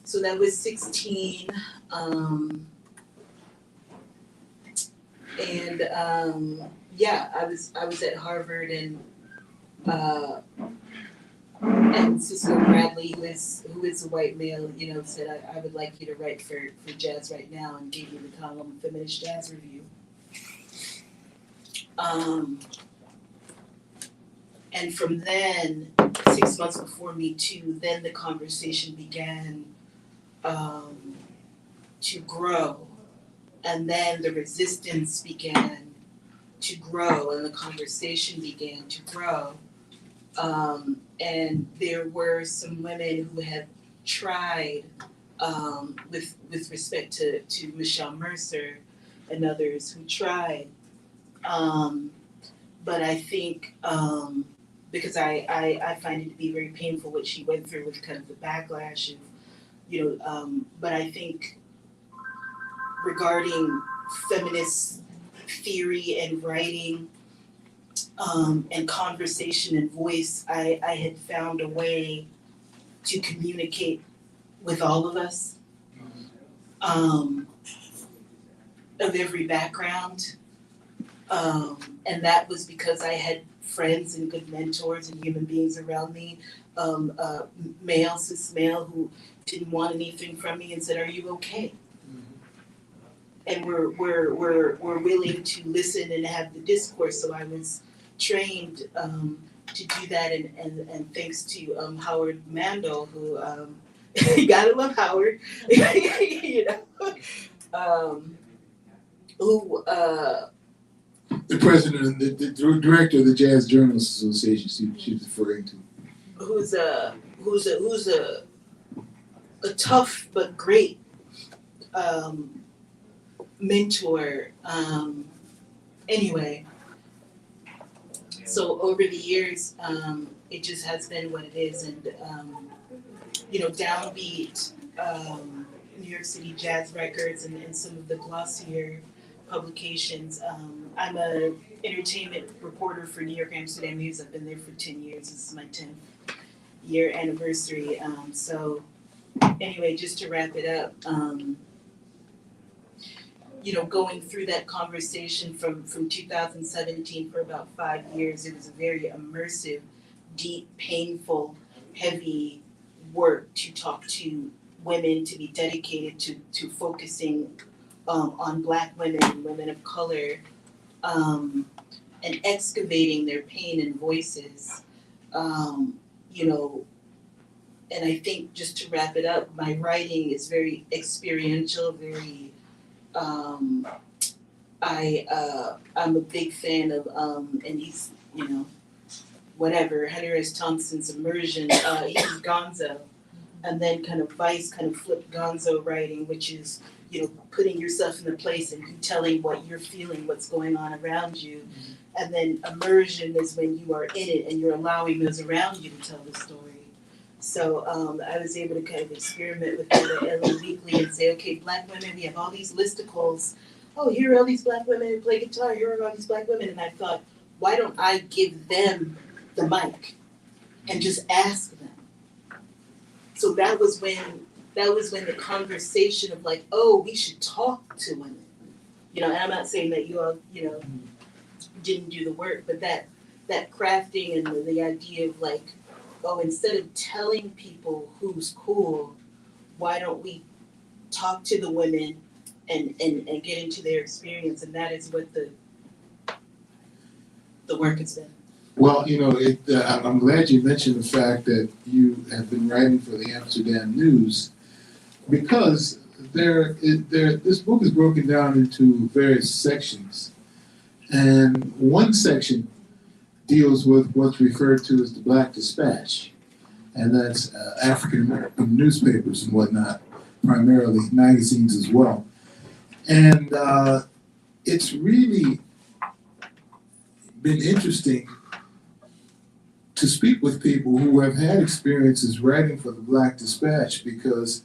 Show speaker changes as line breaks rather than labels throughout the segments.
So that was 16. Yeah, I was at Harvard, and Cisco Bradley, who is a white male, said I would like you to write for Jazz Right Now, and gave me the column Feminist Jazz Review. And from then, 6 months before Me Too, then the conversation began to grow. And then the resistance began to grow, and the conversation began to grow. And there were some women who had tried, with respect to Michelle Mercer and others who tried. But I think, because I find it to be very painful what she went through with kind of the backlash of, but I think regarding feminist theory and writing, and conversation and voice, I had found a way to communicate with all of us, of every background. And that was because I had friends and good mentors and human beings around me, male, cis male, who didn't want anything from me and said, "Are you okay?" And we're willing to listen and have the discourse. So I was trained to do that, and thanks to Howard Mandel, who you gotta love Howard, who
the president, the director of the Jazz Journalists Association, she was referring to,
who's a tough but great mentor. Anyway, so over the years, it just has been what it is, and Downbeat, New York City Jazz Records, and some of the glossier publications. I'm an entertainment reporter for New York Amsterdam News. I've been there for 10 years. This is my 10th year anniversary. So anyway, just to wrap it up, going through that conversation from 2017 for about 5 years, it was a very immersive, deep, painful, heavy work to talk to women, to be dedicated to focusing on Black women and women of color, and excavating their pain and voices, and I think, just to wrap it up, my writing is very experiential, very, I'm a big fan of, and he's, whatever, Hunter S. Thompson's Immersion, he's Gonzo, and then kind of Vice kind of flipped Gonzo writing, which is, putting yourself in the place and you telling what you're feeling, what's going on around you. And then immersion is when you are in it and you're allowing those around you to tell the story. So I was able to kind of experiment with that at LA Weekly and say, okay, Black women, we have all these listicles. Oh, here are all these Black women who play guitar. Here are all these Black women. And I thought, why don't I give them the mic and just ask them? So that was when the conversation of like, oh, we should talk to women. And I'm not saying that you all, didn't do the work, but that crafting and the idea of like, oh, instead of telling people who's cool, why don't we talk to the women and get into their experience? And that is what the work has been.
Well, I'm glad you mentioned the fact that you have been writing for the Amsterdam News, because this book is broken down into various sections. And one section deals with what's referred to as the Black Dispatch, and that's African American newspapers and whatnot, primarily magazines as well. And it's really been interesting to speak with people who have had experiences writing for the Black Dispatch, because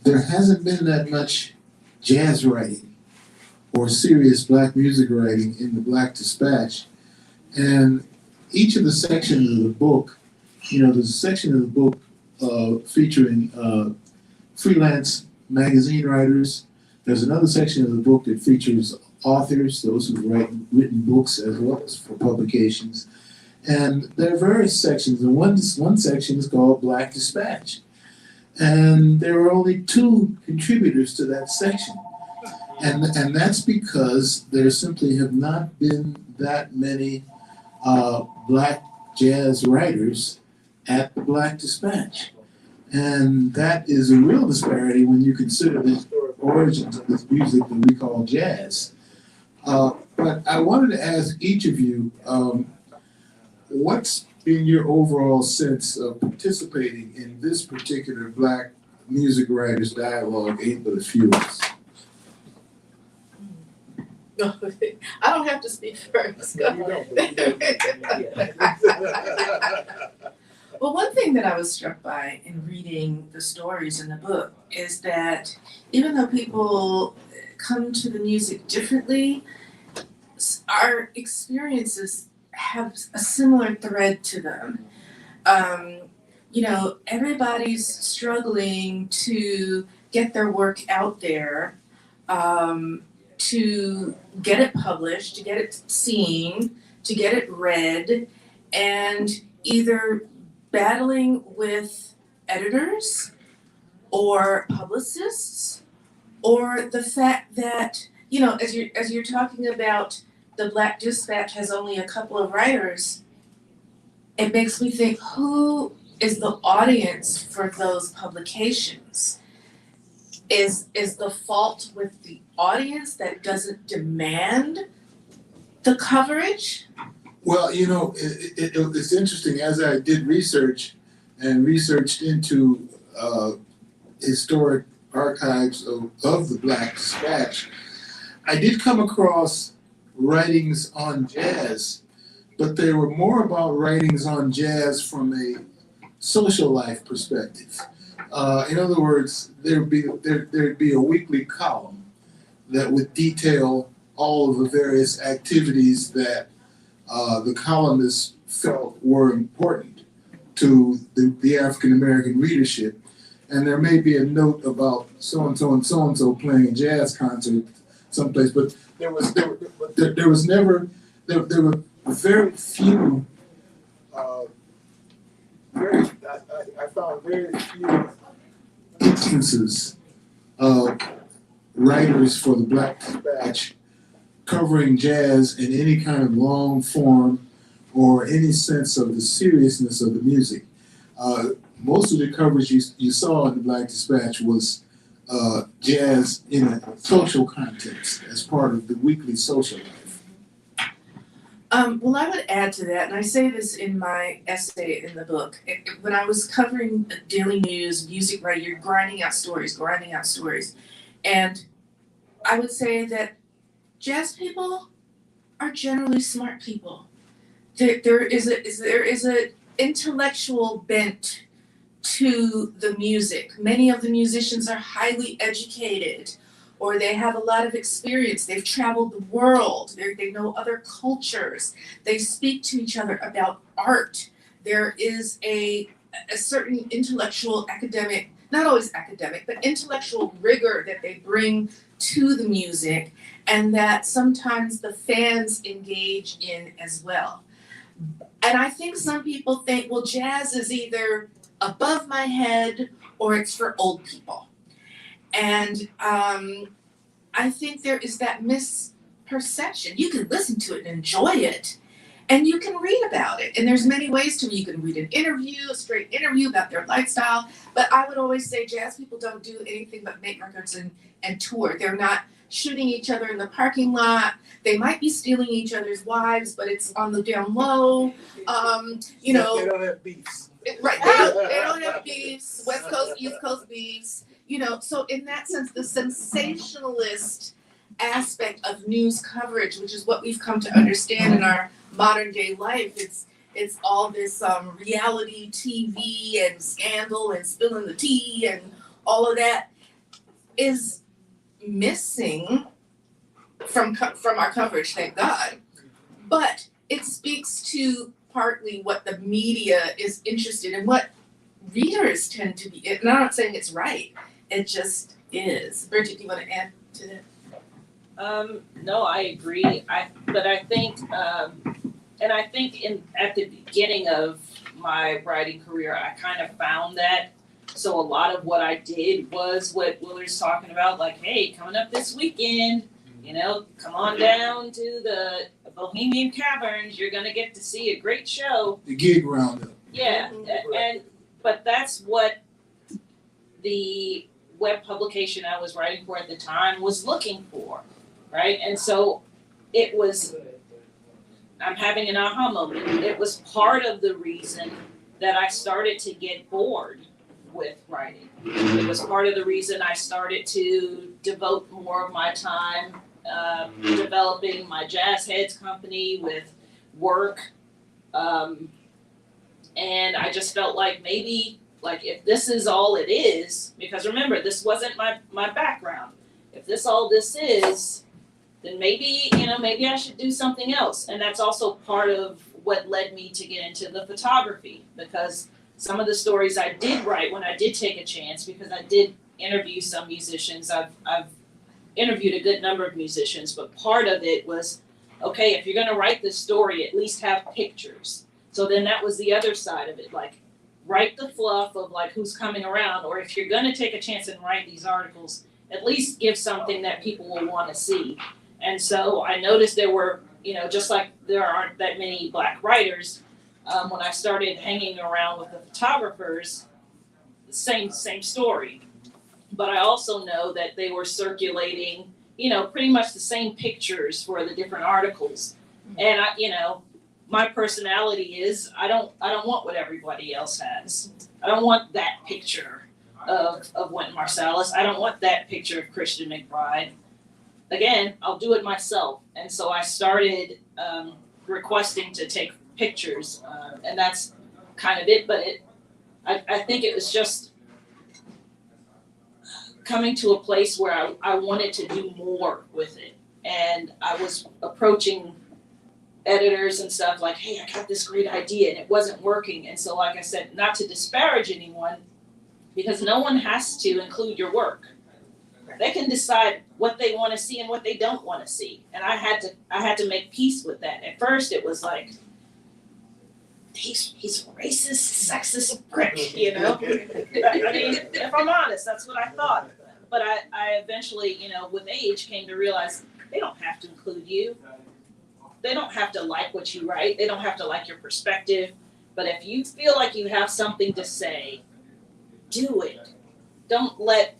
there hasn't been that much jazz writing or serious Black music writing in the Black Dispatch. And each of the sections of the book, there's a section of the book featuring freelance magazine writers. There's another section of the book that features authors, those who've written books as well as for publications. And there are various sections, and one section is called Black Dispatch. And there were only 2 contributors to that section. And that's because there simply have not been that many black jazz writers at the Black Dispatch. And that is a real disparity when you consider the historic origins of this music that we call jazz. But I wanted to ask each of you, what's been your overall sense of participating in this particular Black music writers dialogue, Ain't But a Few of Us?
No, I don't have to speak first.
No, you don't, but you don't.
Well, one thing that I was struck by in reading the stories in the book is that even though people come to the music differently, our experiences have a similar thread to them. Everybody's struggling to get their work out there, to get it published, to get it seen, to get it read, and either battling with editors or publicists, or the fact that, as you're talking about the Black Dispatch has only a couple of writers, it makes me think, who is the audience for those publications? Is the fault with the audience that doesn't demand the coverage?
Well, it's interesting. As I did researched into historic archives of the Black Dispatch, I did come across writings on jazz, but they were more about writings on jazz from a social life perspective. In other words, there'd be a weekly column that would detail all of the various activities that the columnists felt were important to the African American readership. And there may be a note about so-and-so and so-and-so playing a jazz concert someplace, but there were very few, I found very few instances of writers for the Black Dispatch covering jazz in any kind of long form or any sense of the seriousness of the music. Most of the coverage you saw in the Black Dispatch was jazz in a social context as part of the weekly social life.
Well, I would add to that, and I say this in my essay in the book. When I was covering daily news, music writing, you're grinding out stories. And I would say that jazz people are generally smart people. There is an intellectual bent to the music. Many of the musicians are highly educated, or they have a lot of experience. They've traveled the world. They know other cultures. They speak to each other about art. There is a certain intellectual, academic, not always academic, but intellectual rigor that they bring to the music, and that sometimes the fans engage in as well. And I think some people think, well, jazz is either above my head or it's for old people. And I think there is that misperception. You can listen to it and enjoy it, and you can read about it. And there's many ways to read. You can read an interview, a straight interview about their lifestyle. But I would always say jazz people don't do anything but make records and tour. They're not shooting each other in the parking lot. They might be stealing each other's wives, but it's on the down low.
They don't have beefs.
Right, they don't have beefs, West Coast, East Coast beefs, so in that sense, the sensationalist aspect of news coverage, which is what we've come to understand in our modern day life, it's all this reality TV and scandal and spilling the tea and all of that is missing from our coverage, thank God. But it speaks to partly what the media is interested in, what readers tend to be, and I'm not saying it's right, It just is. Bridget, do you want to add to that?
No, I agree. But I think, and I think at the beginning of my writing career, I kind of found that. So a lot of what I did was what Willard's talking about, like, hey, coming up this weekend, come on down to the Bohemian Caverns. You're gonna get to see a great show.
The gig roundup.
Yeah, but that's what the web publication I was writing for at the time was looking for, right? And so I'm having an aha moment. It was part of the reason that I started to get bored with writing. It was part of the reason I started to devote more of my time developing my Jazz Heads company with work. And I just felt like maybe, like, if this is all it is, because remember, this wasn't my background. If this all this is, then maybe I should do something else. And that's also part of what led me to get into the photography, because some of the stories I did write when I did take a chance, because I did interview some musicians. I've interviewed a good number of musicians, but part of it was, okay, if you're gonna write this story, at least have pictures. So then that was the other side of it, like, write the fluff of like who's coming around, or if you're gonna take a chance and write these articles, at least give something that people will wanna see. And so I noticed there were, just like there aren't that many Black writers, when I started hanging around with the photographers, same story. But I also know that they were circulating, pretty much the same pictures for the different articles. And my personality is I don't want what everybody else has. I don't want that picture of Wynton Marsalis. I don't want that picture of Christian McBride. Again, I'll do it myself. And so I started requesting to take pictures, and that's kind of it. But I think it was just coming to a place where I wanted to do more with it. And I was approaching editors and stuff like, hey, I got this great idea and it wasn't working. And so, like I said, not to disparage anyone, because no one has to include your work. They can decide what they want to see and what they don't want to see. And I had to make peace with that. At first it was like, he's racist, sexist prick, I mean, if I'm honest, that's what I thought. But I eventually, with age, came to realize they don't have to include you. They don't have to like what you write. They don't have to like your perspective. But if you feel like you have something to say, do it. Don't let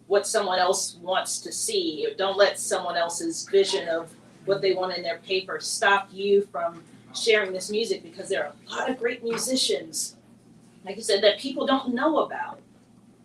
what someone else wants to see, or don't let someone else's vision of what they want in their paper stop you from sharing this music, because there are a lot of great musicians, like you said, that people don't know about.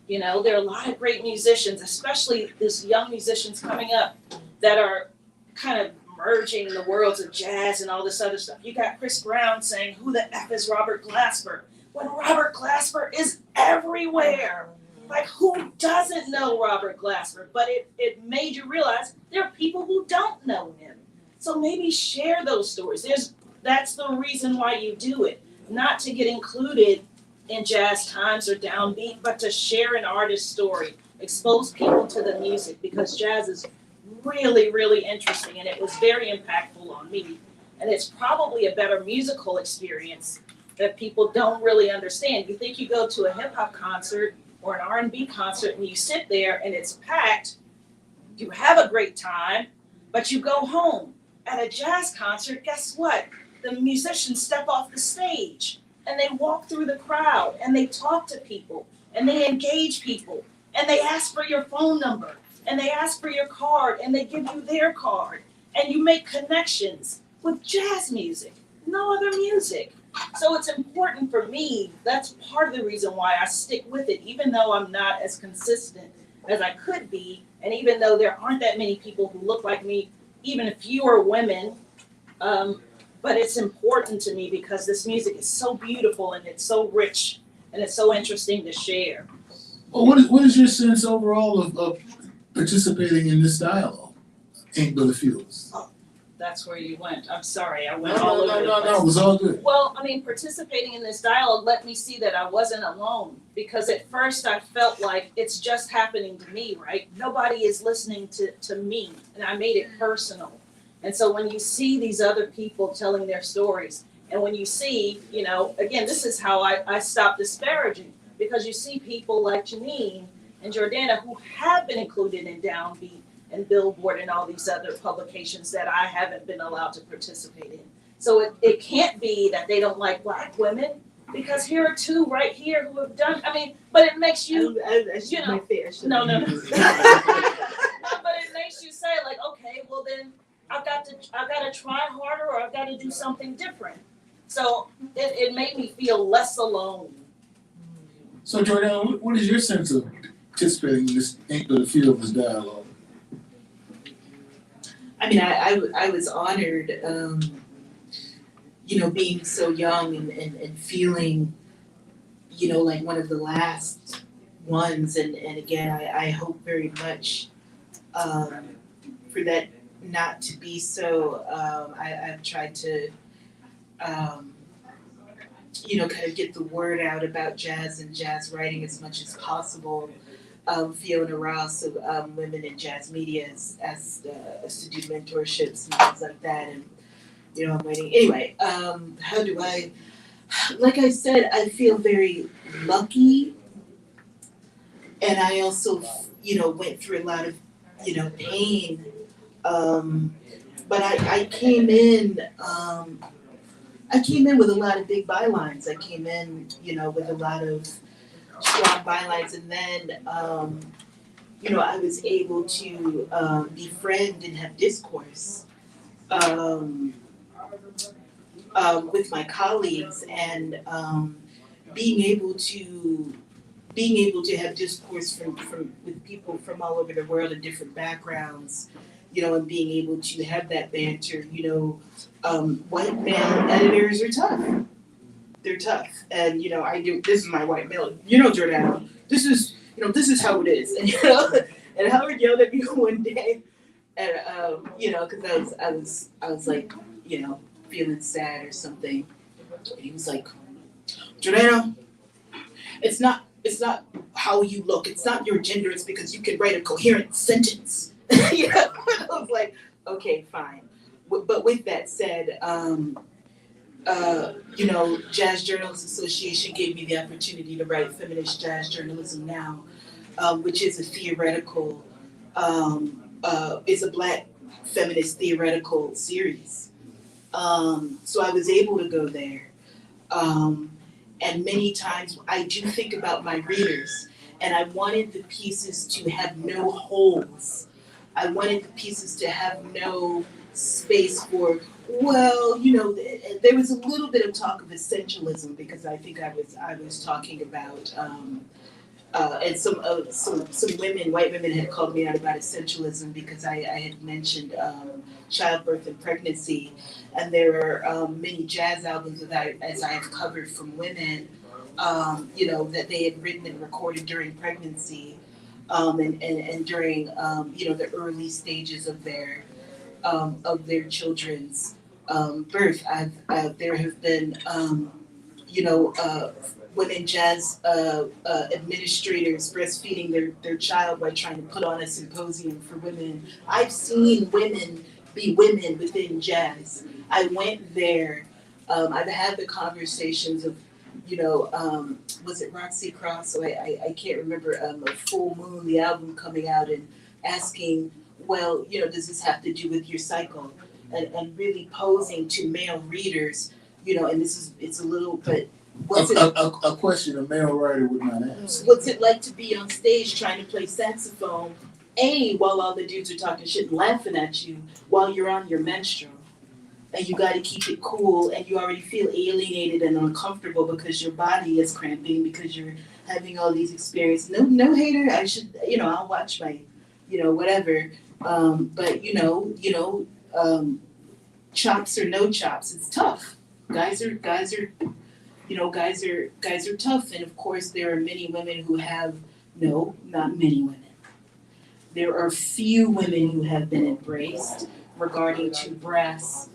There are a lot of great musicians, especially these young musicians coming up that are kind of merging the worlds of jazz and all this other stuff. You got Chris Brown saying, who the F is Robert Glasper? When Robert Glasper is everywhere. Like, who doesn't know Robert Glasper? But it made you realize there are people who don't know him. So maybe share those stories. That's the reason why you do it. Not to get included in Jazz Times or Downbeat, but to share an artist's story, expose people to the music, because jazz is really, really interesting, and it was very impactful on me. And it's probably a better musical experience that people don't really understand. You think you go to a hip hop concert or an R&B concert and you sit there and it's packed, you have a great time, but you go home. At a jazz concert, guess what? The musicians step off the stage and they walk through the crowd and they talk to people and they engage people and they ask for your phone number and they ask for your card and they give you their card, and you make connections with jazz music, no other music. So it's important for me. That's part of the reason why I stick with it, even though I'm not as consistent as I could be, and even though there aren't that many people who look like me, even fewer women. But it's important to me because this music is so beautiful and it's so rich and it's so interesting to share.
Well, what is your sense overall of participating in this dialogue? Ain't but a few.
that's where you went. I'm sorry, I
No,
went all
no,
over
no,
the
no,
place.
no, it was all good.
Well, I mean, participating in this dialogue let me see that I wasn't alone, because at first I felt like it's just happening to me, right? Nobody is listening to me, and I made it personal. And so when you see these other people telling their stories, and when you see, again, this is how I stop disparaging, because you see people like Janine and Jordana who have been included in Downbeat and Billboard and all these other publications that I haven't been allowed to participate in. So it can't be that they don't like Black women, because here are two right here who have done, but it makes you,
I should my fair.
no. But it makes you say like, okay, well then I've got to try harder, or I've got to do something different. So it made me feel less alone.
So Jordan, what is your sense of participating in this Ain't But a Few of Us dialogue?
I mean, I was honored, being so young and feeling, like one of the last ones. And again, I hope very much for that not to be so. I've tried to, kind of get the word out about jazz and jazz writing as much as possible. Fiona Ross of Women in Jazz Media as to do mentorships and things like that, and I'm waiting. Anyway, how do I? Like I said, I feel very lucky, and I also, went through a lot of, pain. But I came in. I came in with a lot of big bylines. I came in, with a lot of strong bylines, and then I was able to befriend and have discourse with my colleagues, and being able to have discourse with people from all over the world in different backgrounds, and being able to have that banter. White male editors are tough. They're tough, and I do. This is my white male. Jordan. This is how it is, and and Howard yelled at me one day, and because I was like, feeling sad or something, and he was like, Jordana, it's not how you look. It's not your gender. It's because you can write a coherent sentence. I was like, okay, fine. But with that said, Jazz Journalists Association gave me the opportunity to write Feminist Jazz Journalism Now, which is a theoretical, is a Black feminist theoretical series. So I was able to go there. And many times I do think about my readers, and I wanted the pieces to have no holes. I wanted the pieces to have no space for, there was a little bit of talk of essentialism, because I think I was talking about, and some women, white women, had called me out about essentialism because I had mentioned childbirth and pregnancy, and there are many jazz albums that as I have covered from women, that they had written and recorded during pregnancy, and during the early stages of their children's birth. There have been women jazz administrators breastfeeding their child by trying to put on a symposium for women. I've seen women be women within jazz. I went there. I've had the conversations of, was it Roxy Cross? So I can't remember, a Full Moon, the album coming out, and asking, well, does this have to do with your cycle? And really posing to male readers, and it's a little bit,
A question a male writer would not ask.
What's it like to be on stage trying to play saxophone, while all the dudes are talking shit and laughing at you while you're on your menstrual? And you gotta keep it cool, and you already feel alienated and uncomfortable because your body is cramping, because you're having all these experiences. No hater, I should, I'll watch my, whatever. But chops or no chops, it's tough. Guys are tough, and of course there are many women who have, not many women. There are few women who have been embraced, regarding to brass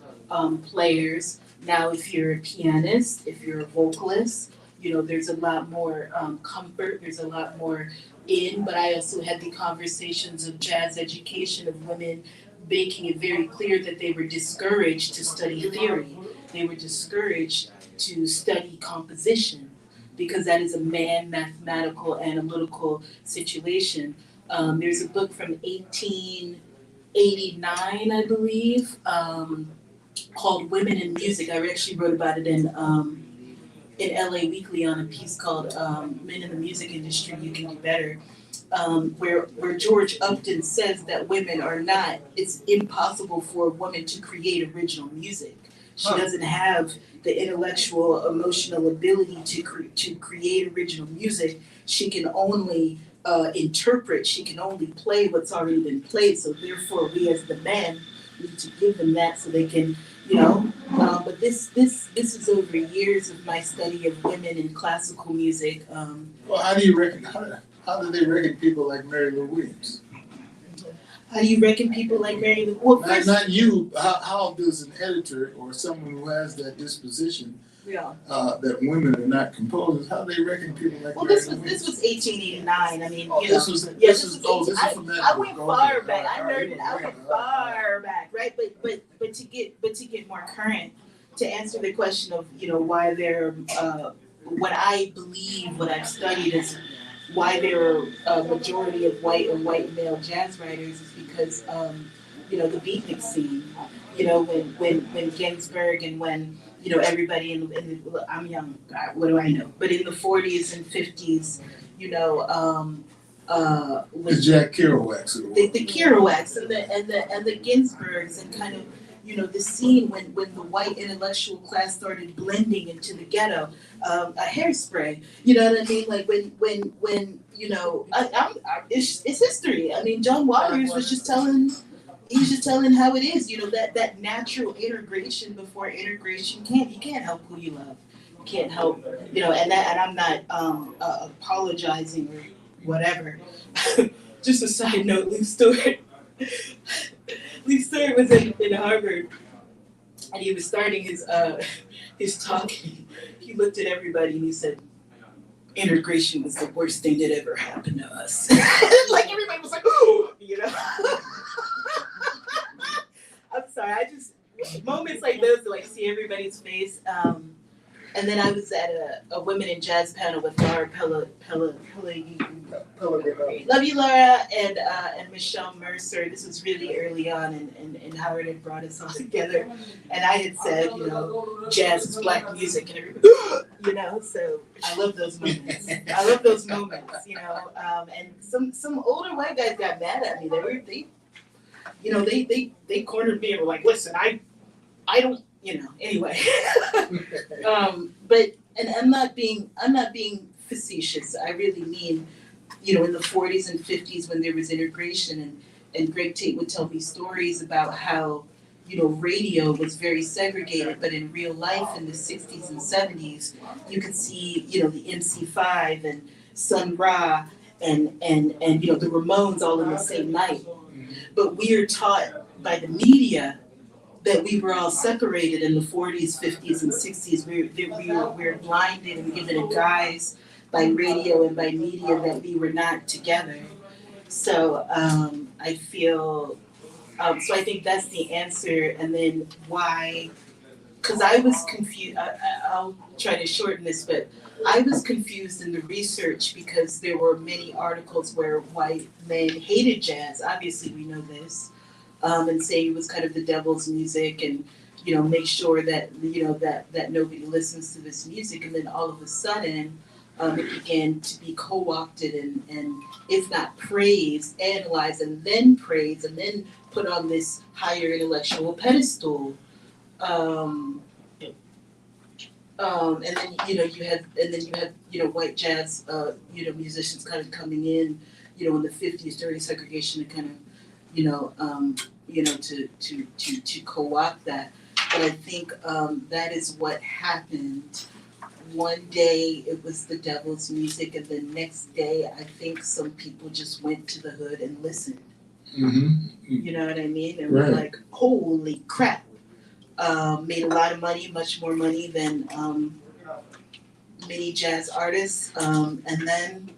players. Now, if you're a pianist, if you're a vocalist, you know, there's a lot more comfort, there's a lot more in, but I also had the conversations of jazz education of women making it very clear that they were discouraged to study theory. They were discouraged to study composition because that is a mathematical, analytical situation. There's a book from 1889, I believe, called Women in Music. I actually wrote about it in LA Weekly on a piece called Men in the Music Industry, You Can Do Better, where George Upton says that women are not, it's impossible for a woman to create original music. She doesn't have the intellectual, emotional ability to create original music. She can only interpret, she can only play what's already been played. So therefore, we as the men need to give them that so they can, you know. But this is over years of my study of women in classical music.
Well, how do you reckon? How do they reckon people like Mary Lou Williams?
How do you reckon people like Mary Lou? Well, first,
Not you. How does an editor or someone who has that disposition,
yeah.
that women are not composers, how do they reckon people like
Well,
Mary
this
Lou
was
Williams?
1889. I mean,
Oh,
you
this
know.
was
Yeah,
this is from that
I
book.
went
Okay,
far back. I
all right,
nerded. I went far back, right? But to get more current, to answer the question of, you know, why there, what I believe, what I've studied is why there are a majority of white and white male jazz writers is because, you know, the beatnik scene, you know, when Ginsberg and when, you know, everybody in the I'm young, God, what do I know? But in the 40s and 50s, you know,
The
with
Jack Kerouacs of the world.
the Kerouacs and the Ginsbergs and kind of, you know, the scene when the white intellectual class started blending into the ghetto, a Hairspray, you know what I mean? Like when you know, it's history. I mean, John Waters was just telling. He was just telling how it is, you know, that natural integration before integration you can't help who you love. You can't help, you know, and I'm not apologizing or whatever. Just a side note, Lee Stewart. Lee Stewart was in Harvard and he was starting his talk. He looked at everybody and he said, integration was the worst thing that ever happened to us. Like everybody was like, oh, you know. I'm sorry, I just, moments like those to like see everybody's face. And then I was at a women in jazz panel with Laura love you, Laura, and Michelle Mercer. This was really early on, and Howard had brought us all together. And I had said, you know, jazz is black music, and everybody, you know. So I love those moments. I love those moments, you know. And some older white guys got mad at me. They cornered me and were like, listen, I don't, you know, anyway. But I'm not being facetious. I really mean, you know, in the 40s and 50s when there was integration and Greg Tate would tell me stories about how, you know, radio was very segregated, but in real life in the 60s and 70s, you could see, you know, the MC5 and Sun Ra and you know, the Ramones all in the same night. But we are taught by the media that we were all separated in the 40s, 50s, and 60s. We're blinded and given a guise by radio and by media that we were not together. So I feel, so I think that's the answer. And then why, because I was confused, I'll try to shorten this, but I was confused in the research because there were many articles where white men hated jazz. Obviously, we know this. And saying it was kind of the devil's music and, you know, make sure that, you know, that nobody listens to this music. And then all of a sudden, it began to be co-opted and if not praised, analyzed, and then praised, and then put on this higher intellectual pedestal. And then, you know, you had, you know, white jazz, you know, musicians kind of coming in, you know, in the 50s during segregation to kind of, you know, to co-opt that. But I think that is what happened. One day it was the devil's music, and the next day I think some people just went to the hood and listened. You know what I mean? And we're
Right.
like, holy crap. Made a lot of money, much more money than many jazz artists. And then,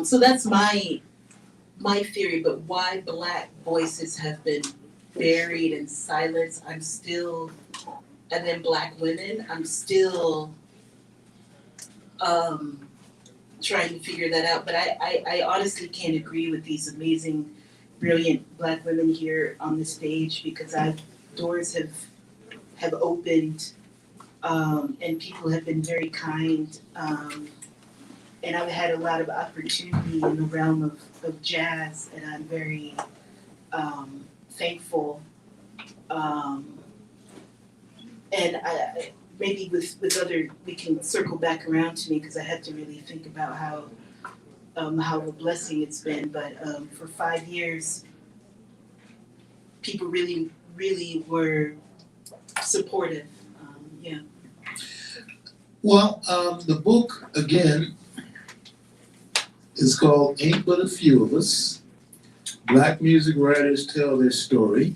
so that's my theory, but why Black voices have been buried in silence, I'm still, and then Black women, I'm still trying to figure that out. But I honestly can't agree with these amazing, brilliant Black women here on the stage, because doors have opened, and people have been very kind, and I've had a lot of opportunity in the realm of jazz, and I'm very thankful. And maybe with other, we can circle back around to me, because I had to really think about how a blessing it's been. But for 5 years, people really, really were supportive. Yeah.
Well, the book, again, is called Ain't But a Few of Us. Black music writers tell their story.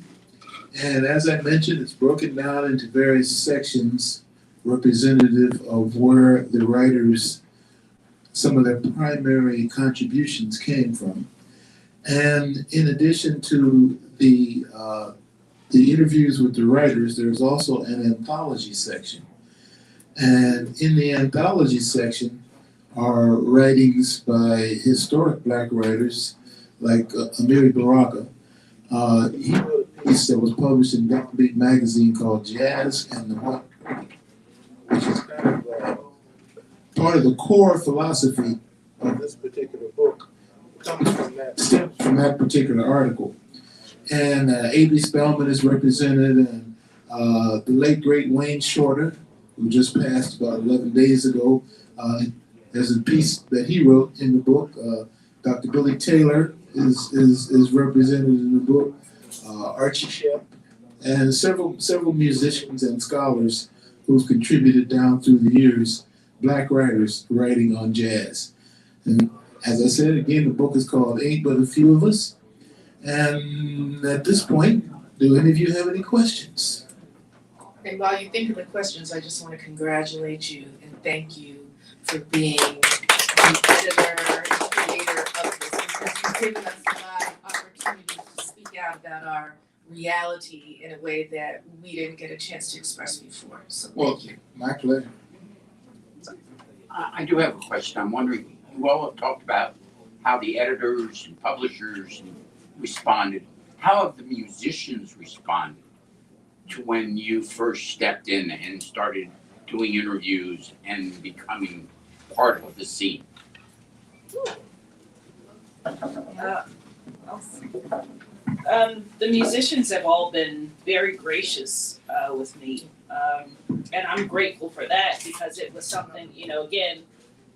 And as I mentioned, it's broken down into various sections representative of where the writers, some of their primary contributions came from. And in addition to the interviews with the writers, there's also an anthology section. And in the anthology section are writings by historic Black writers like Amiri Baraka. He wrote a piece that was published in Downbeat magazine called Jazz and the What, which is kind of part of the core philosophy of this particular book, stems from that particular article. And A.B. Spellman is represented, and the late great Wayne Shorter, who just passed about 11 days ago. There's a piece that he wrote in the book. Dr. Billy Taylor is represented in the book. Archie Shepp, and several musicians and scholars who've contributed down through the years, Black writers writing on jazz. And as I said, again, the book is called Ain't But a Few of Us. And at this point, do any of you have any questions?
And while you think of the questions, I just want to congratulate you and thank you for being the editor and creator of this, because you've given us a lot of opportunities to speak out about our reality in a way that we didn't get a chance to express before. So thank you.
My pleasure.
I do have a question. I'm wondering, you all have talked about how the editors and publishers responded. How have the musicians responded to when you first stepped in and started doing interviews and becoming part of the scene?
The musicians have all been very gracious with me, and I'm grateful for that, because it was something, again,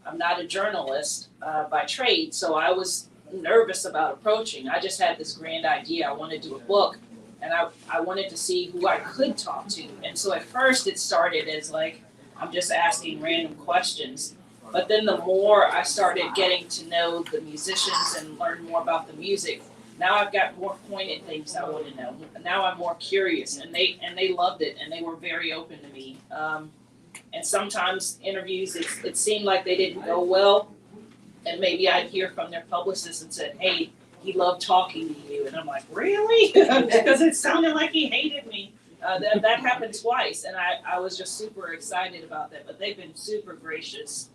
I'm not a journalist by trade, so I was nervous about approaching. I just had this grand idea. I wanted to do a book, and I wanted to see who I could talk to. And so at first it started as like, I'm just asking random questions. But then the more I started getting to know the musicians and learn more about the music, now I've got more pointed things I want to know. Now I'm more curious, and they loved it, and they were very open to me. And sometimes interviews, it seemed like they didn't go well, and maybe I'd hear from their publicist and said, "Hey, he loved talking to you," and I'm like, "Really?" Because it sounded like he hated me. That happened twice, and I was just super excited about that. But they've been super gracious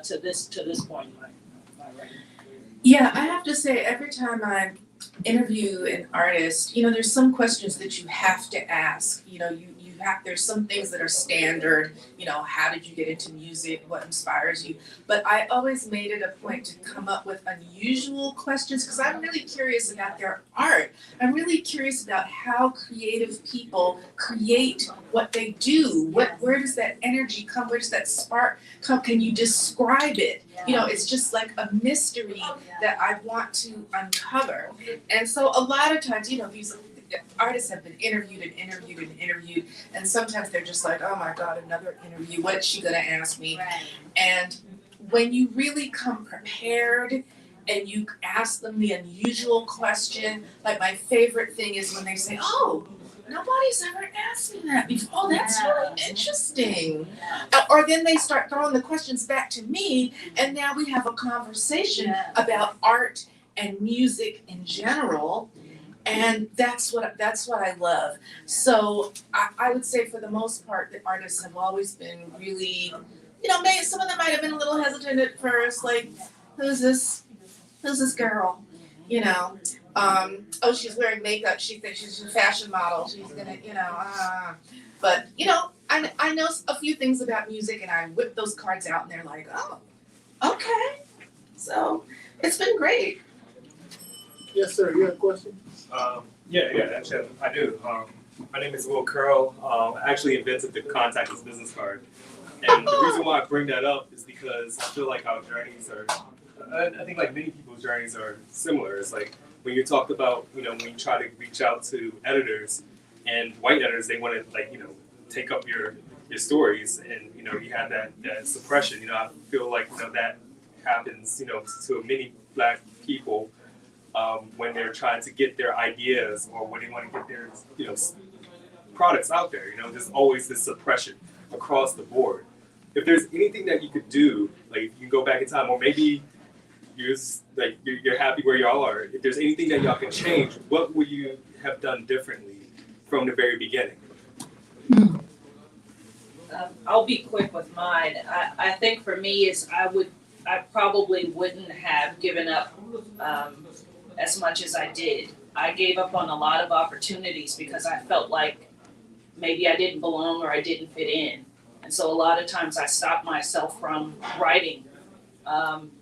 to this point in my writing.
Yeah, I have to say, every time I interview an artist, there's some questions that you have to ask. There's some things that are standard, how did you get into music, what inspires you? But I always made it a point to come up with unusual questions, because I'm really curious about their art. I'm really curious about how creative people create what they do. Where does that energy come? Where does that spark come? Can you describe it? It's just like a mystery that I want to uncover. And so a lot of times, these artists have been interviewed, and sometimes they're just like, oh my God, another interview, what's she gonna ask me?
Right.
And when you really come prepared and you ask them the unusual question. Like my favorite thing is when they say, "Oh, nobody's ever asked me that before. Oh, that's really interesting." Or then they start throwing the questions back to me, and now we have a conversation about art and music in general. And that's what I love. So I would say for the most part, the artists have always been really, maybe some of them might have been a little hesitant at first, like, who's this girl? Oh, she's wearing makeup. She thinks she's a fashion model. She's gonna, but I know a few things about music, and I whip those cards out, and they're like, oh, okay. So it's been great.
Yes, sir, you have a question?
Actually, I do. My name is Will Curl. I actually invented the contactless business card. And the reason why I bring that up is because I feel like our journeys are, I think like many people's journeys are similar. It's like when you talk about, when you try to reach out to editors, and white editors, they want to take up your stories, and you have that suppression. I feel like that happens to many Black people when they're trying to get their ideas or when they want to get their products out there. There's always this suppression across the board. If there's anything that you could do, like you can go back in time, or maybe you're happy where y'all are. If there's anything that y'all could change, what would you have done differently from the very beginning?
I'll be quick with mine. I think for me is I probably wouldn't have given up as much as I did. I gave up on a lot of opportunities because I felt like maybe I didn't belong or I didn't fit in. And so a lot of times I stopped myself from writing,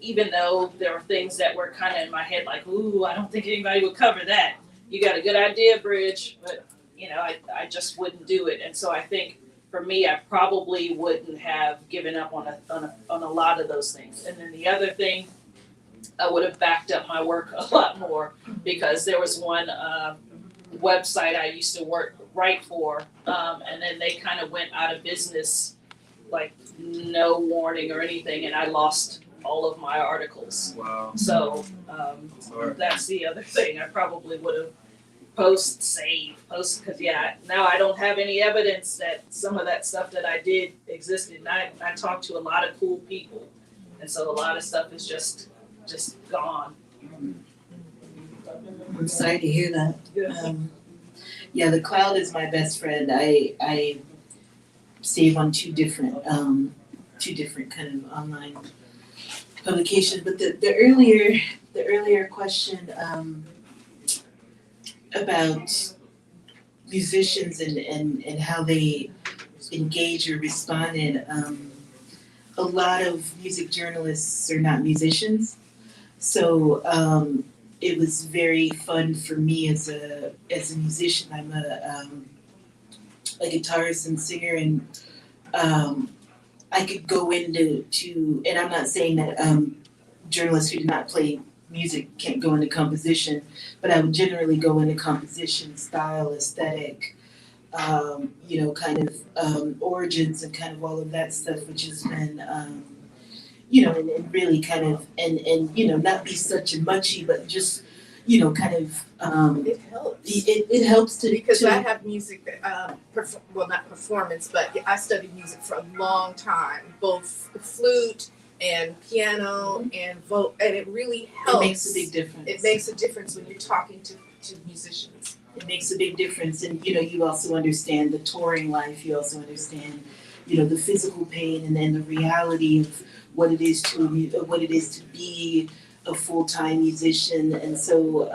even though there were things that were kind of in my head like, ooh, I don't think anybody would cover that. You got a good idea, Bridge, but I just wouldn't do it. And so I think for me, I probably wouldn't have given up on a lot of those things. And then the other thing, I would have backed up my work a lot more, because there was one website I used to write for, and then they kind of went out of business, like no warning or anything, and I lost all of my articles.
Wow.
So that's the other thing. I probably would have post, because now I don't have any evidence that some of that stuff that I did existed. And I talked to a lot of cool people, and so a lot of stuff is just gone.
I'm sorry to hear that. The cloud is my best friend. I save on two different kind of online publications. But the earlier question about musicians and how they engage or responded. A lot of music journalists are not musicians, so it was very fun for me as a musician. I'm a guitarist and singer, and I could go into and I'm not saying that journalists who do not play music can't go into composition, but I would generally go into composition, style, aesthetic, kind of origins and kind of all of that stuff, which has been, and really kind of, and not be such a muchy, but just, kind of,
It helps.
it helps to.
Because I have music, not performance, but I studied music for a long time, both flute and piano and vocal, and it really helps.
It makes a big difference.
It makes a difference when you're talking to musicians.
It makes a big difference, and you also understand the touring life. You also understand, the physical pain, and then the reality of what it is to be a full-time musician. And so,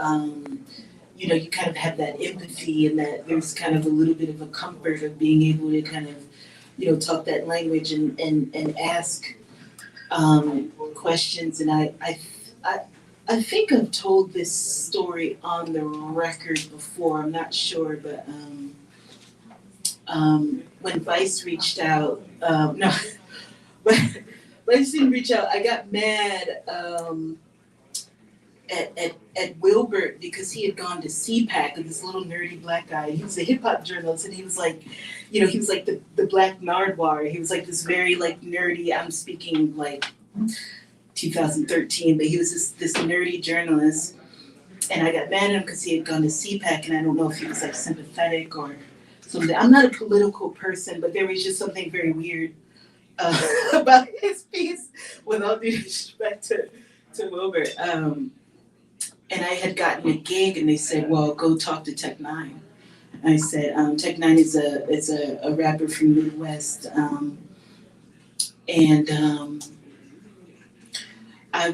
you kind of have that empathy, and that there's kind of a little bit of a comfort of being able to kind of, talk that language and ask questions. And I think I've told this story on the record before, I'm not sure, but when Vice reached out, Vice didn't reach out, I got mad at Welburn because he had gone to CPAC with this little nerdy Black guy. He was a hip hop journalist, and he was like, he was like the Black Nardwuar. He was like this very like nerdy, I'm speaking like 2013, but he was this nerdy journalist, and I got mad at him because he had gone to CPAC, and I don't know if he was like sympathetic or something. I'm not a political person, but there was just something very weird about his piece, with all due respect to Welburn. And I had gotten a gig, and they said, "Well, go talk to Tech Nine." I said, "Tech Nine is a rapper from the Midwest," and I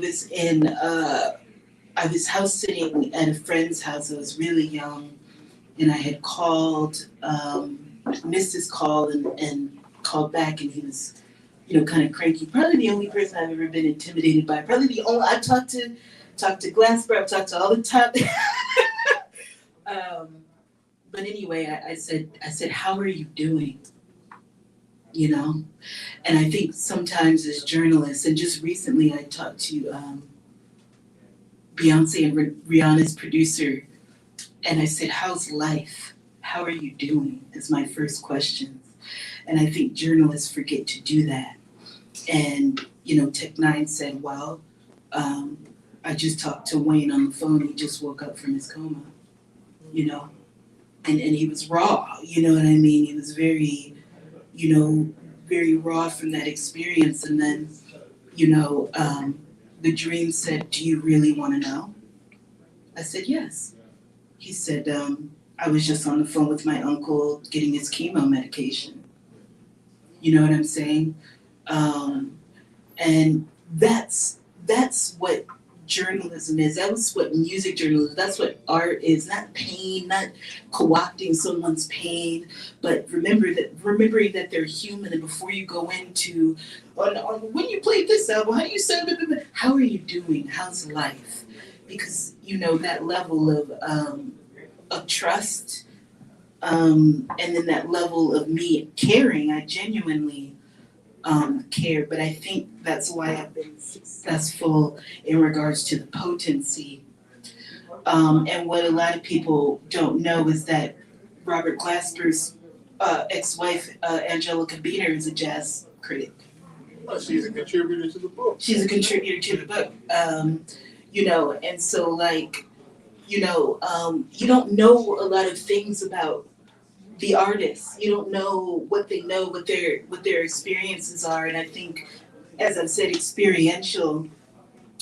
was house sitting at a friend's house. I was really young, and I had called, missed his call, and called back, and he was, kind of cranky. Probably the only person I've ever been intimidated by. Probably the only I've talked to Glasper. I've talked to all the top. But anyway, I said, "How are you doing?" And I think sometimes as journalists, and just recently I talked to Beyonce and Rihanna's producer, and I said, "How's life? How are you doing?" is my first question. And I think journalists forget to do that. And, Tech Nine said, "Well, I just talked to Wayne on the phone. He just woke up from his coma," and he was raw, you know what I mean? He was very, very raw from that experience. And then, the dream said, "Do you really want to know?" I said, "Yes." He said, "I was just on the phone with my uncle getting his chemo medication." You know what I'm saying? And that's what journalism is. That's what music journalism, that's what art is. Not pain, not co-opting someone's pain, but remembering that they're human. And before you go into, when you played this album, how do you sound? How are you doing? How's life? Because, that level of trust, and then that level of me caring, I genuinely care. But I think that's why I've been successful in regards to the potency. And what a lot of people don't know is that Robert Glasper's ex-wife, Angelica Biener, is a jazz critic.
Oh, she's a contributor to the book.
She's a contributor to the book. And so you don't know a lot of things about the artists. You don't know what they know, what their experiences are. And I think, as I've said, experiential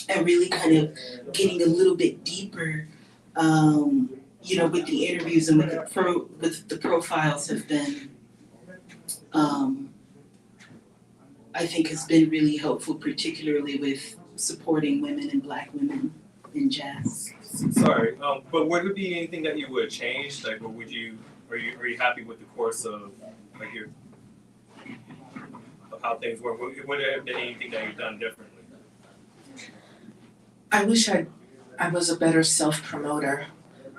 and really kind of getting a little bit deeper, with the interviews and with the profiles have been, I think has been really helpful, particularly with supporting women and Black women in jazz.
Sorry, but would there be anything that you would change? Like, or are you happy with the course of of how things work? Would there have been anything that you've done differently?
I wish I was a better self-promoter.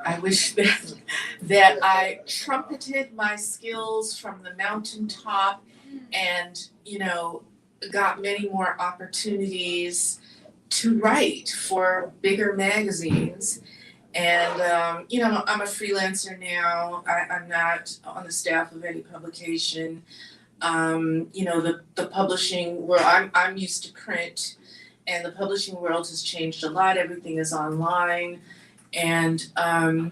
I wish that I trumpeted my skills from the mountaintop and, got many more opportunities to write for bigger magazines. And, I'm a freelancer now. I'm not on the staff of any publication. The publishing world, I'm used to print, and the publishing world has changed a lot. Everything is online. And, I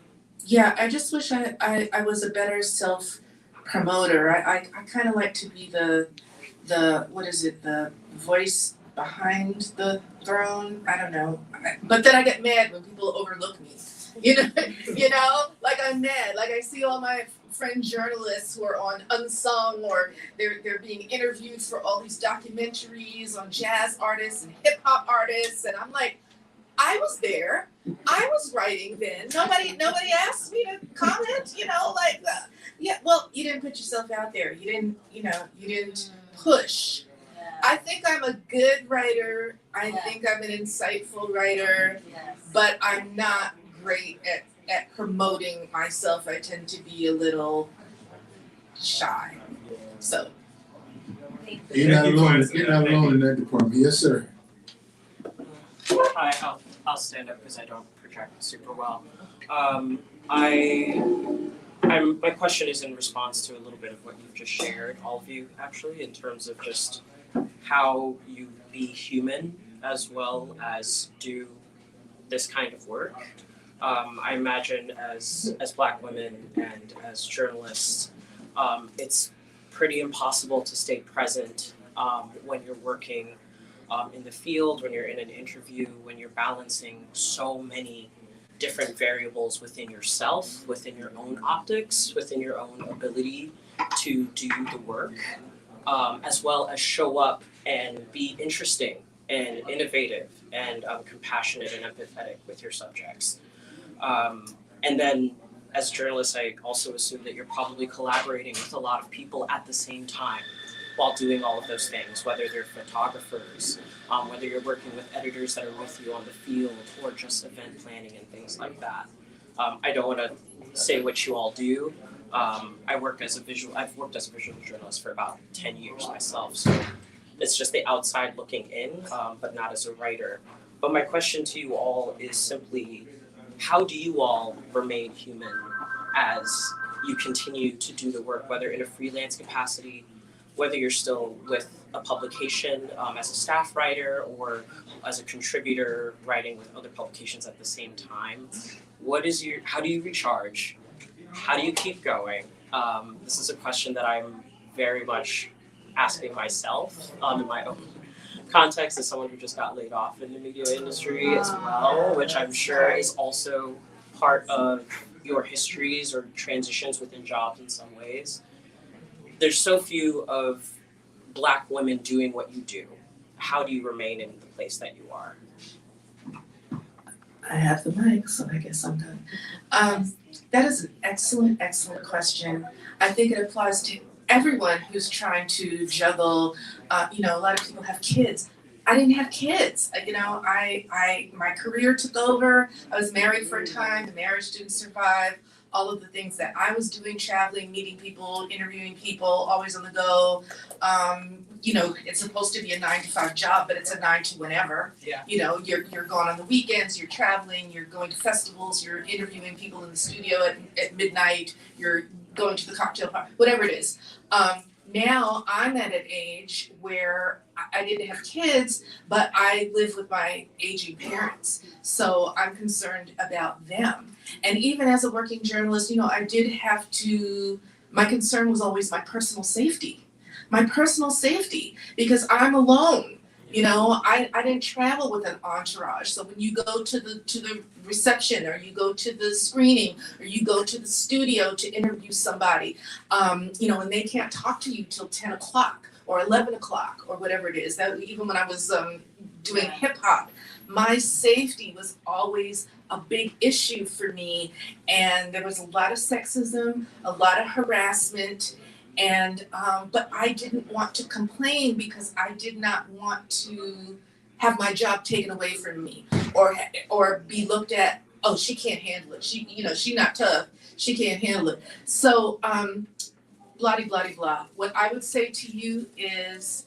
just wish I was a better self-promoter. I kind of like to be the voice behind the throne. I don't know. But then I get mad when people overlook me. Like I'm mad. Like I see all my friend journalists who are on Unsung, or they're being interviewed for all these documentaries on jazz artists and hip hop artists, and I'm like, I was there. I was writing then. Nobody asked me to comment. Well, you didn't put yourself out there. You didn't push. I think I'm a good writer. I think I'm an insightful writer, but I'm not great at promoting myself. I tend to be a little shy. So.
You're not alone in that department. Yes, sir.
Hi, I'll stand up because I don't project super well. My question is in response to a little bit of what you've just shared, all of you actually, in terms of just how you be human as well as do this kind of work. I imagine as Black women and as journalists, it's pretty impossible to stay present when you're working in the field, when you're in an interview, when you're balancing so many different variables within yourself, within your own optics, within your own ability to do the work, as well as show up and be interesting and innovative and compassionate and empathetic with your subjects. And then as journalists, I also assume that you're probably collaborating with a lot of people at the same time while doing all of those things, whether they're photographers, whether you're working with editors that are with you on the field, or just event planning and things like that. I don't want to say what you all do. I've worked as a visual journalist for about 10 years myself, so it's just the outside looking in, but not as a writer. But my question to you all is simply, how do you all remain human as you continue to do the work, whether in a freelance capacity, whether you're still with a publication as a staff writer or as a contributor writing with other publications at the same time? How do you recharge? How do you keep going? This is a question that I'm very much asking myself in my own context as someone who just got laid off in the media industry as well, which I'm sure is also part of your histories or transitions within jobs in some ways. There's so few of Black women doing what you do. How do you remain in the place that you are?
I have the mic, so I guess I'm done. That is an excellent, excellent question. I think it applies to everyone who's trying to juggle. A lot of people have kids. I didn't have kids. My career took over. I was married for a time. The marriage didn't survive. All of the things that I was doing, traveling, meeting people, interviewing people, always on the go. It's supposed to be a 9-to-5 job, but it's a 9 to whenever.
Yeah.
You're gone on the weekends, you're traveling, you're going to festivals, you're interviewing people in the studio at midnight, you're going to the cocktail party, whatever it is. Now I'm at an age where I didn't have kids, but I live with my aging parents. So I'm concerned about them. And even as a working journalist, I did have to, my concern was always my personal safety. Because I'm alone. I didn't travel with an entourage. So when you go to the reception, or you go to the screening, or you go to the studio to interview somebody, and they can't talk to you till 10 o'clock or 11 o'clock or whatever it is. That even when I was doing hip hop, my safety was always a big issue for me, and there was a lot of sexism, a lot of harassment. And but I didn't want to complain because I did not want to have my job taken away from me, or be looked at, oh, she can't handle it. She's not tough. She can't handle it. So blah blah blah. What I would say to you is,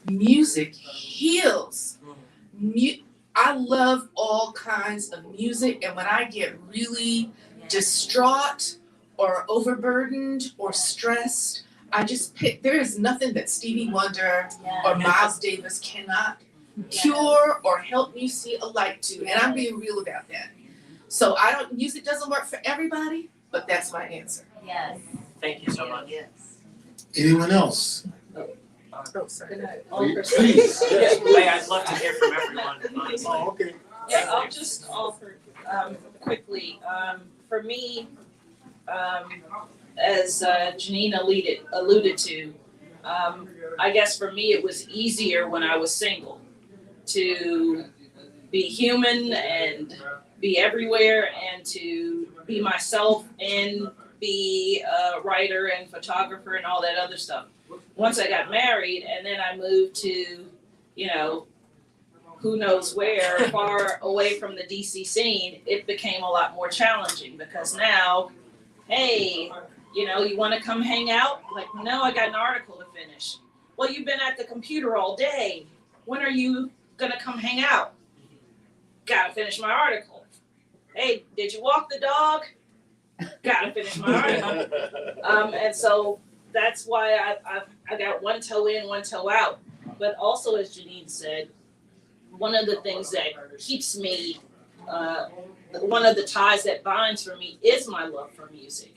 music heals. I love all kinds of music, and when I get really distraught or overburdened or stressed, I just pick. There is nothing that Stevie Wonder or Miles Davis cannot cure or help me see a light to, and I'm being real about that. So music doesn't work for everybody, but that's my answer.
Yes.
Thank you so much.
Yes.
Anyone else?
Sorry.
Please.
I'd love to hear from everyone, honestly.
Okay.
Yeah, I'll just offer quickly. For me, as Janine alluded to, I guess for me it was easier when I was single to be human and be everywhere and to be myself and be a writer and photographer and all that other stuff. Once I got married and then I moved to, who knows where, far away from the DC scene, it became a lot more challenging because now, hey, you want to come hang out? Like, no, I got an article to finish. Well, you've been at the computer all day. When are you going to come hang out? Got to finish my article. Hey, did you walk the dog? Got to finish my article. And so that's why I got one toe in, one toe out. But also, as Janine said, one of the things that keeps me, one of the ties that binds for me is my love for music.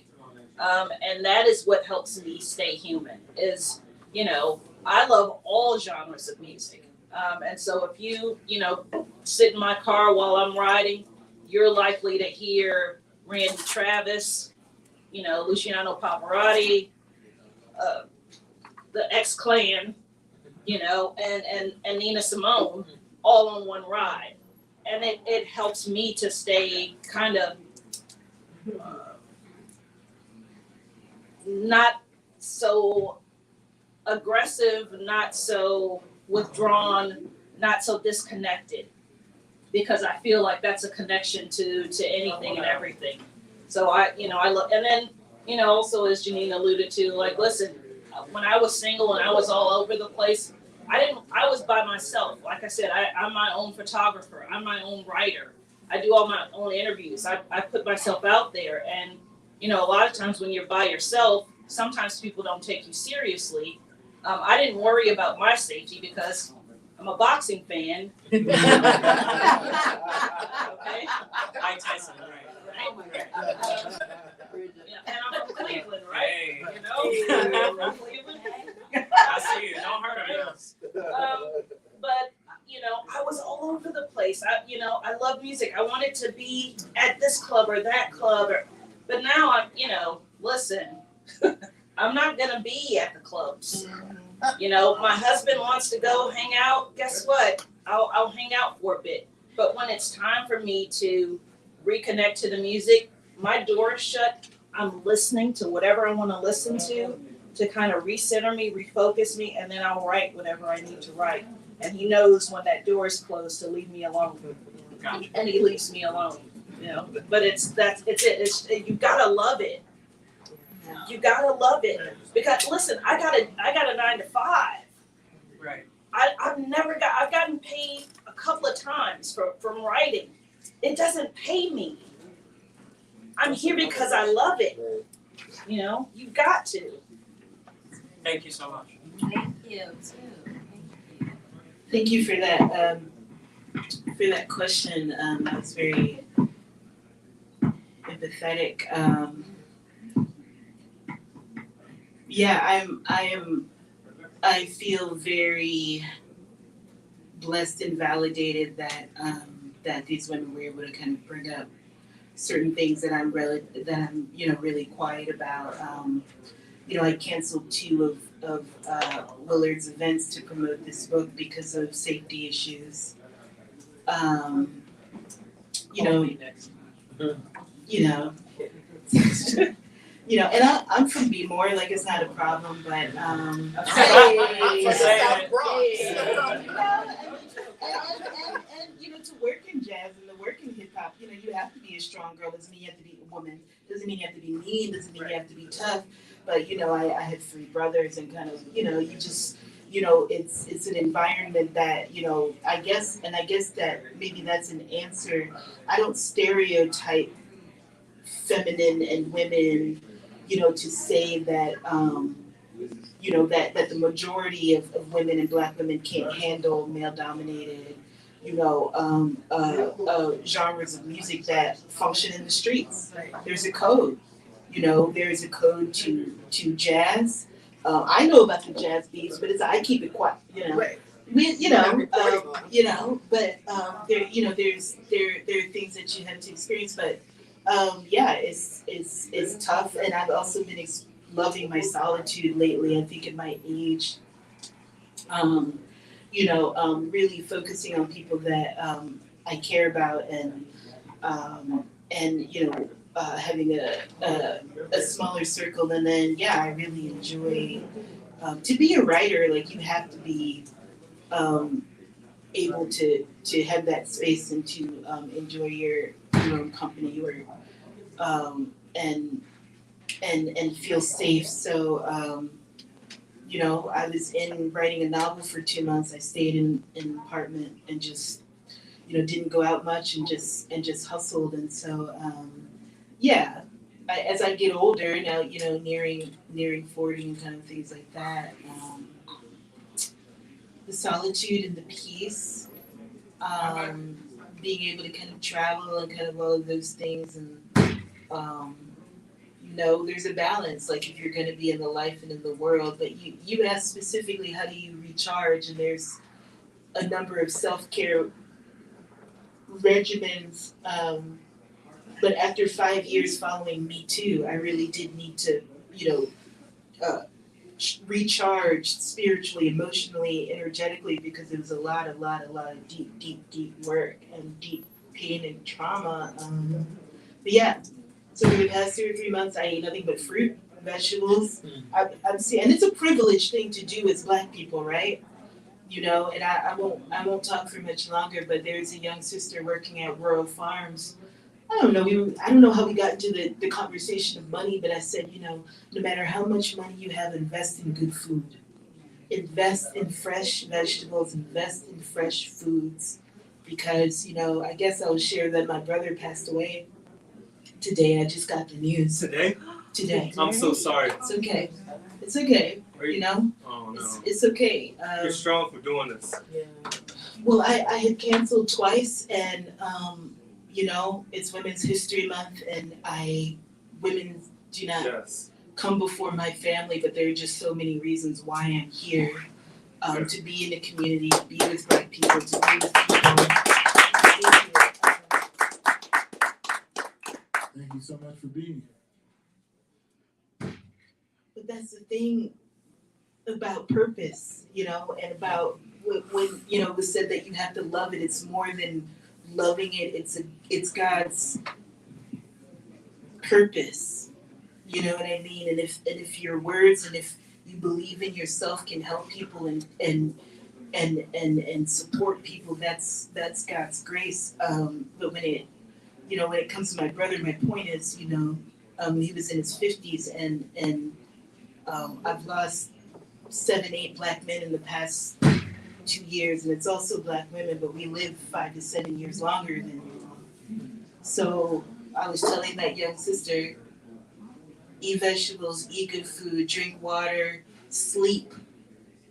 And that is what helps me stay human is, you know, I love all genres of music. And so if you sit in my car while I'm riding, you're likely to hear Randy Travis, you know, Luciano Pavarotti, the X-Clan, you know, and Nina Simone all on one ride. And it helps me to stay kind of not so aggressive, not so withdrawn, not so disconnected, because I feel like that's a connection to anything and everything. So I love, and then, you know, also as Janine alluded to, like, listen, when I was single and I was all over the place, I was by myself. Like I said, I'm my own photographer. I'm my own writer. I do all my own interviews. I put myself out there. And, you know, a lot of times when you're by yourself, sometimes people don't take you seriously. I didn't worry about my safety because I'm a boxing fan. Okay?
Mike Tyson, right?
Yeah, and I'm from Cleveland, right?
Hey.
You know? I'm from Cleveland.
I see you. Don't hurt him.
But you know, I was all over the place. I love music. I wanted to be at this club or that club, but now I'm, you know, listen, I'm not gonna be at the clubs. You know, my husband wants to go hang out. Guess what? I'll hang out for a bit. But when it's time for me to reconnect to the music, my door is shut. I'm listening to whatever I want to listen to kind of recenter me, refocus me, and then I'll write whatever I need to write. And he knows when that door is closed to leave me alone. And he leaves me alone, you know. But it's you gotta love it. You gotta love it. Because listen, I got a 9 to 5.
Right.
I've gotten paid a couple of times from writing. It doesn't pay me. I'm here because I love it. You know, you've got to.
Thank you so much.
Thank you too.
Thank you for that question. That was very empathetic. I feel very blessed and validated that these women were able to kind of bring up certain things that I'm really quiet about. I canceled 2 of Willard's events to promote this book because of safety issues. And I'm from Bmore, like it's not a problem, but and to work in jazz and to work in hip hop, you have to be a strong girl. Doesn't mean you have to be a woman. Doesn't mean you have to be mean. Doesn't mean you have to be tough. But I have 3 brothers, and kind of you just it's an environment that I guess that maybe that's an answer. I don't stereotype feminine and women, to say that that the majority of women and Black women can't handle male dominated genres of music that function in the streets. There's a code. There's a code to jazz. I know about the jazz beats, but I keep it quiet.
Right.
But there are things that you have to experience. But it's tough, and I've also been loving my solitude lately. I think at my age, really focusing on people that I care about, and having a smaller circle. And then I really enjoy to be a writer. Like, you have to be able to have that space and to enjoy your own company, or and feel safe. So I was writing a novel for 2 months. I stayed in an apartment and just didn't go out much, and just hustled. And so as I get older now, nearing 40 and kind of things like that, the solitude and the peace being able to kind of travel and kind of all of those things, and there's a balance, like if you're gonna be in the life and in the world, but you asked specifically how do you recharge, and there's a number of self-care regimens, but after 5 years following Me Too, I really did need to, recharge spiritually, emotionally, energetically, because it was a lot of deep work and deep pain and trauma. But yeah, so for the past 2 or 3 months, I ate nothing but fruit, vegetables. I'm seeing, and it's a privileged thing to do as Black people, right? And I won't talk for much longer, but there's a young sister working at Rural Farms. I don't know how we got into the conversation of money, but I said, no matter how much money you have, invest in good food. Invest in fresh vegetables, invest in fresh foods. Because, I guess I'll share that my brother passed away today. I just got the news. Today.
I'm so sorry.
It's okay. It's okay.
Oh no.
It's okay.
You're strong for doing this.
Well, I had canceled twice, and it's Women's History Month, and women do not come before my family, but there are just so many reasons why I'm here, to be in the community, to be with Black people, to be with people.
Thank you so much for being here.
But that's the thing about purpose, and about when it was said that you have to love it. It's more than loving it. It's God's purpose. You know what I mean? And if your words and if you believe in yourself can help people and support people, that's God's grace. But when it comes to my brother, my point is, he was in his 50s, and I've lost 7, 8 Black men in the past 2 years, and it's also Black women, but we live 5 to 7 years longer than them. So I was telling that young sister, eat vegetables, eat good food, drink water, sleep.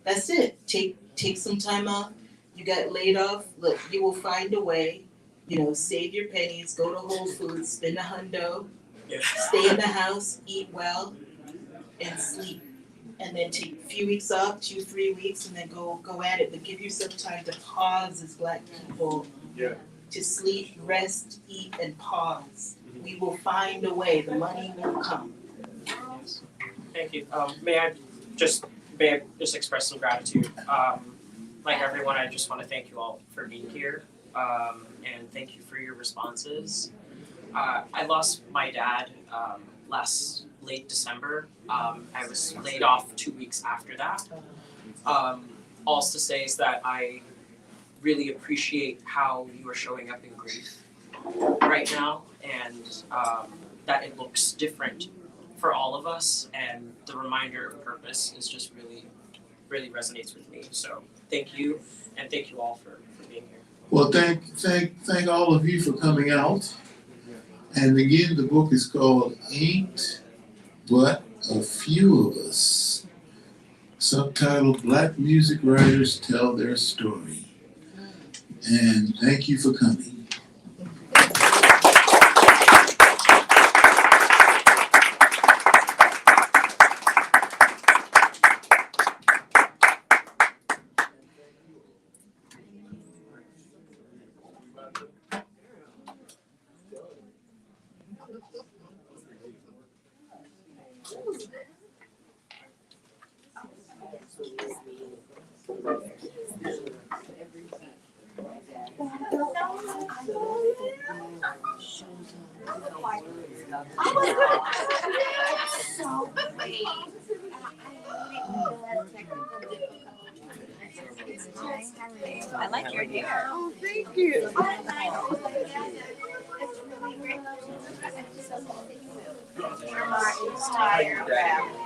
That's it. Take some time off. You got laid off. Look, you will find a way. Save your pennies, go to Whole Foods, spend a hundo, stay in the house, eat well, and sleep. And then take a few weeks off, 2, 3 weeks, and then go at it. But give yourself time to pause as Black people.
Yeah.
To sleep, rest, eat, and pause. We will find a way. The money will come.
Thank you. May I just express some gratitude? Like everyone, I just want to thank you all for being here, and thank you for your responses. I lost my dad late December. I was laid off 2 weeks after that. All to say is that I really appreciate how you are showing up in grief right now, and that it looks different for all of us, and the reminder of purpose is just really resonates with me. So thank you, and thank you all for being here.
Well, thank all of you for coming out. And again, the book is called Ain't But a Few of Us. Subtitled Black Music Writers Tell Their Story. And thank you for coming.
I like your hair.
Oh, thank you.
You're my entire family.